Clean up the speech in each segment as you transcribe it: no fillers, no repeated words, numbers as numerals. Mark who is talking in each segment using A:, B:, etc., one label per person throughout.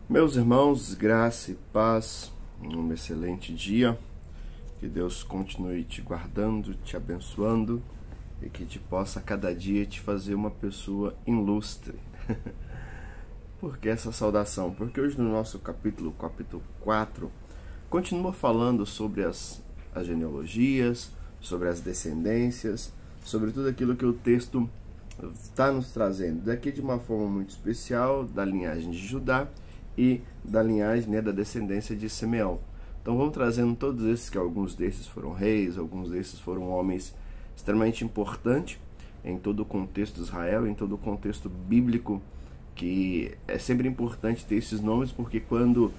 A: Meus irmãos, graça e paz, um excelente dia, que Deus continue te guardando, te abençoando e que te possa a cada dia te fazer uma pessoa ilustre. Por que essa saudação? Porque hoje no nosso capítulo 4, continua falando sobre as genealogias, sobre as descendências, sobre tudo aquilo que o texto está nos trazendo, daqui de uma forma muito especial, da linhagem de Judá e da linhagem, da descendência de Simeão. Então vamos trazendo todos esses, que alguns desses foram reis, alguns desses foram homens extremamente importantes em todo o contexto de Israel, em todo o contexto bíblico, que é sempre importante ter esses nomes, porque quando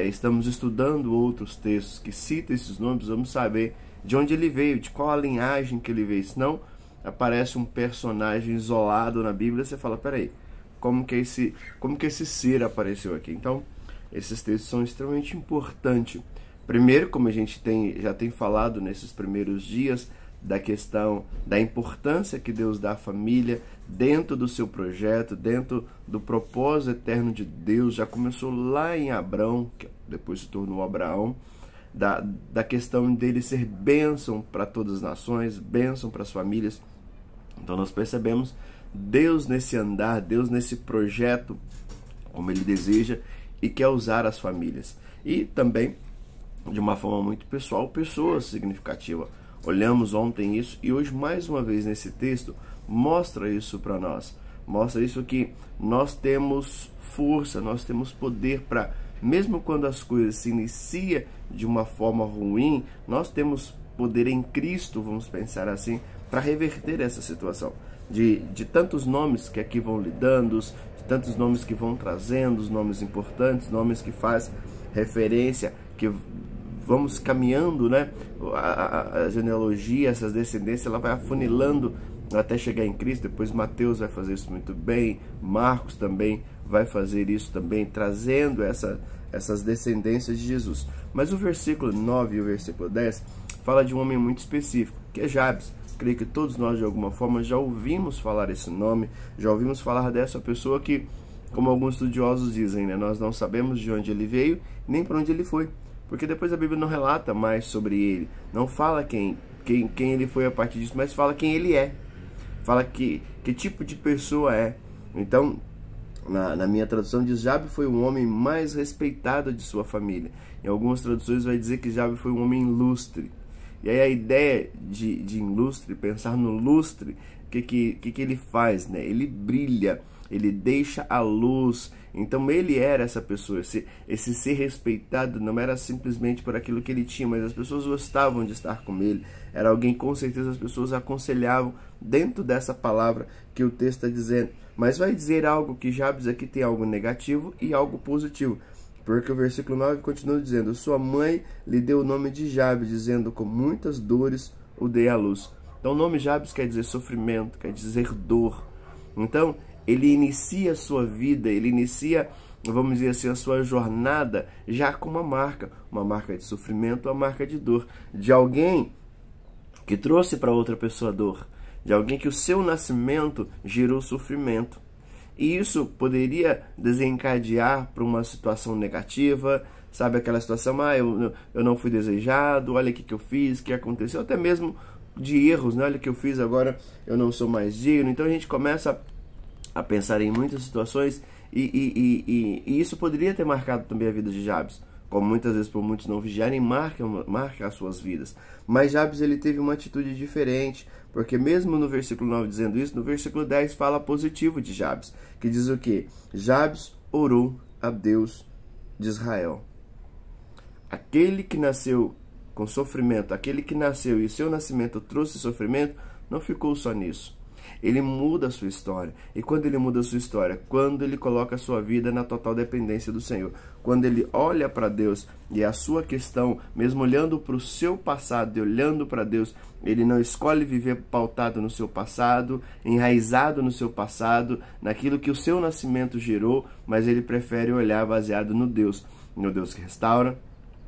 A: estamos estudando outros textos que citam esses nomes, vamos saber de onde ele veio, de qual a linhagem que ele veio. Senão aparece um personagem isolado na Bíblia e você fala, peraí, como que esse ser apareceu aqui? Então, esses textos são extremamente importantes. Primeiro, como a gente já tem falado nesses primeiros dias, da questão da importância que Deus dá à família dentro do seu projeto, dentro do propósito eterno de Deus. Já começou lá em Abrão, que depois se tornou Abraão, da questão dele ser bênção para todas as nações, bênção para as famílias. Então nós percebemos Deus nesse andar, Deus nesse projeto, como Ele deseja e quer usar as famílias. E também, de uma forma muito pessoal, pessoas significativas. Olhamos ontem isso e hoje, mais uma vez, nesse texto, mostra isso para nós. Mostra isso que nós temos força, nós temos poder para, mesmo quando as coisas se iniciam de uma forma ruim, nós temos poder em Cristo, vamos pensar assim, para reverter essa situação. De tantos nomes que aqui vão lidando, de tantos nomes que vão trazendo, os nomes importantes, nomes que faz referência, que vamos caminhando, né? A genealogia, essas descendências, ela vai afunilando até chegar em Cristo. Depois Mateus vai fazer isso muito bem, Marcos também vai fazer isso também, trazendo essas descendências de Jesus. Mas o versículo 9 e o versículo 10 fala de um homem muito específico, que é Jabes. Creio que todos nós, de alguma forma, já ouvimos falar esse nome, já ouvimos falar dessa pessoa que, como alguns estudiosos dizem, né, nós não sabemos de onde ele veio, nem para onde ele foi, porque depois a Bíblia não relata mais sobre ele, não fala quem ele foi a partir disso, mas fala quem ele é, fala que tipo de pessoa é. Então, na minha tradução diz, Jabe foi um homem mais respeitado de sua família. Em algumas traduções vai dizer que Jabe foi um homem ilustre. E aí a ideia de ilustre, pensar no lustre, o que ele faz, né? Ele brilha, ele deixa a luz. Então ele era essa pessoa, esse ser respeitado não era simplesmente por aquilo que ele tinha, mas as pessoas gostavam de estar com ele. Era alguém, com certeza as pessoas aconselhavam dentro dessa palavra que o texto está dizendo. Mas vai dizer algo que Jabes aqui tem algo negativo e algo positivo. Porque o versículo 9 continua dizendo, sua mãe lhe deu o nome de Jabes, dizendo, com muitas dores o dei à luz. Então o nome Jabes quer dizer sofrimento, quer dizer dor. Então ele inicia a sua vida, ele inicia, vamos dizer assim, a sua jornada já com uma marca de sofrimento, uma marca de dor, de alguém que trouxe para outra pessoa dor, de alguém que o seu nascimento gerou sofrimento. E isso poderia desencadear para uma situação negativa, sabe, aquela situação, eu não fui desejado, olha o que eu fiz, o que aconteceu, até mesmo de erros, né? Olha o que eu fiz, agora eu não sou mais digno. Então a gente começa a pensar em muitas situações e isso poderia ter marcado também a vida de Jabes, como muitas vezes por muitos não vigiarem, marca as suas vidas. Mas Jabes, ele teve uma atitude diferente, porque mesmo no versículo 9 dizendo isso, no versículo 10 fala positivo de Jabes, que diz o quê? Jabes orou a Deus de Israel. Aquele que nasceu com sofrimento, aquele que nasceu e seu nascimento trouxe sofrimento, não ficou só nisso. Ele muda a sua história. E quando ele muda a sua história? Quando ele coloca a sua vida na total dependência do Senhor. Quando ele olha para Deus e a sua questão, mesmo olhando para o seu passado e olhando para Deus, ele não escolhe viver pautado no seu passado, enraizado no seu passado, naquilo que o seu nascimento gerou, mas ele prefere olhar baseado no Deus que restaura,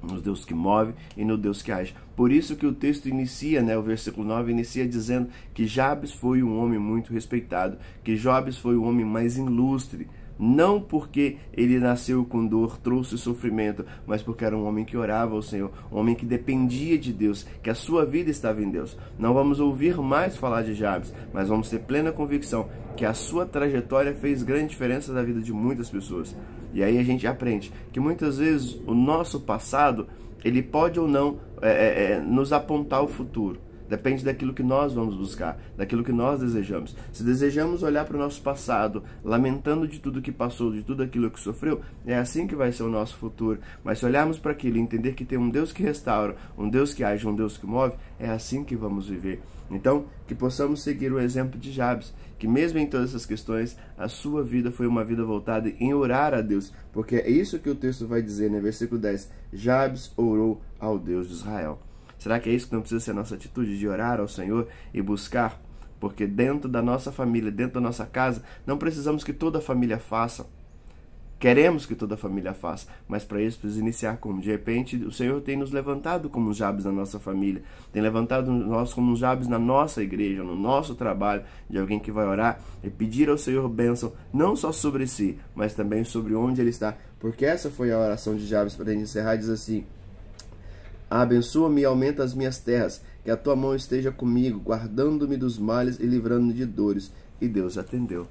A: no Deus que move e no Deus que age. Por isso que o texto inicia, o versículo 9 inicia dizendo que Jabes foi um homem muito respeitado, que Jabes foi o homem mais ilustre. não porque ele nasceu com dor, trouxe sofrimento, mas porque era um homem que orava ao Senhor, um homem que dependia de Deus, que a sua vida estava em Deus. Não vamos ouvir mais falar de Jabes, mas vamos ter plena convicção que a sua trajetória fez grande diferença na vida de muitas pessoas. E aí a gente aprende que muitas vezes o nosso passado, ele pode ou não nos apontar o futuro. Depende daquilo que nós vamos buscar, daquilo que nós desejamos. Se desejamos olhar para o nosso passado, lamentando de tudo que passou, de tudo aquilo que sofreu, é assim que vai ser o nosso futuro. Mas se olharmos para aquilo e entender que tem um Deus que restaura, um Deus que age, um Deus que move, é assim que vamos viver. Então, que possamos seguir o exemplo de Jabes, que mesmo em todas essas questões, a sua vida foi uma vida voltada em orar a Deus, porque é isso que o texto vai dizer, né? Versículo 10, Jabes orou ao Deus de Israel. Será que é isso que não precisa ser a nossa atitude, de orar ao Senhor e buscar? Porque dentro da nossa família, dentro da nossa casa, não precisamos que toda a família faça. Queremos que toda a família faça, mas para isso precisa iniciar como. De repente, o Senhor tem nos levantado como os Jabes na nossa família, tem levantado nós como os Jabes na nossa igreja, no nosso trabalho, de alguém que vai orar e pedir ao Senhor bênção, não só sobre si, mas também sobre onde ele está. Porque essa foi a oração de Jabes, para a gente encerrar, diz assim: abençoa-me e aumenta as minhas terras, que a tua mão esteja comigo, guardando-me dos males e livrando-me de dores. E Deus atendeu.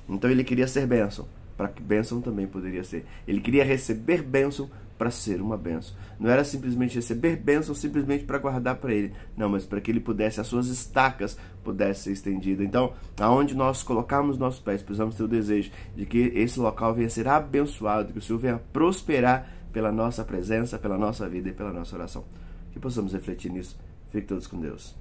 A: Então ele queria ser bênção, para que bênção também poderia ser. Ele queria receber bênção para ser uma bênção. Não era simplesmente receber bênção simplesmente para guardar para ele. Não, mas para que ele pudesse, as suas estacas pudessem ser estendidas. Então, aonde nós colocarmos nossos pés, precisamos ter o desejo de que esse local venha a ser abençoado, que o Senhor venha prosperar pela nossa presença, pela nossa vida e pela nossa oração. Que possamos refletir nisso. Fiquem todos com Deus.